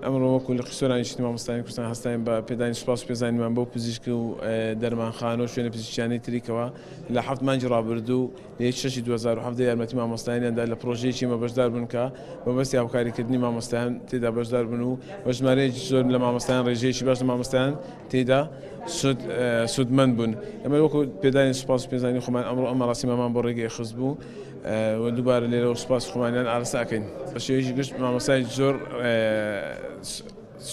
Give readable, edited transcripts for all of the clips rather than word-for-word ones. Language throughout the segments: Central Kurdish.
ئەمڕۆ وەکو لە قسۆرانی شتی مامۆستایانی کوردستان هەستاین بە پێدانی سوپاس و پێزانیمان بۆ پزیشکی و دەرمانخانە و شوێنە پزیشکیانەی تریکەوە لە 7 مانگی ڕابردوو لە 6 2007 یارمەتی مامۆستایانیاندا لە پرۆژەیەکی مەبەشدار بوون کە بەبەستی هاوکاریکردنی مامۆستایان تێدا بەشدار بوون و بە ژمارەیەکی زۆر لە مامۆستایان ڕێژەیەکی باش لە مامۆستایان تێدا سودمەند بوون. ئەمە وەکو پێدانی سوپاس و پێزانی خۆمان ئەمڕۆ ئەمە ڕاستیمەمان بۆ ڕێگەی خست بوو و دووبارە لێرە سوپاس خۆمانیان ئارەستاکەین. بە شێوەیەکی گشت مامۆستای زۆر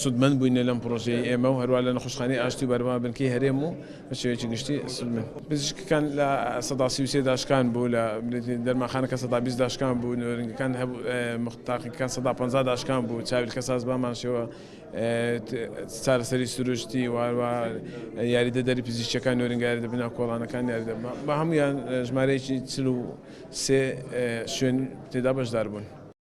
سودمەند بووینە لەم پرۆژەی ئێمە و هەروە لە نەخۆشخانەی ئاشتی و بەرهەمە بنکەی هەرێم و بە شێوەیەکی گشتی سودمەند. پزیشکەکان لە 133 داشکان بوو لە دەرمانخانەکە 120 داشکان بوو، نوێنەرگەکان تاقیەکان 150 داشکان بوو، چاویلکە سازبانمانشەوە چارەسەری سروشتی و یاریدەدەری پزیشکەکان نوێنەرگاری دەبنە کۆڵانەکان یاریدە بە هەمویان ژمارەیەکی 43 شوێن تێدا بەشدار بوون.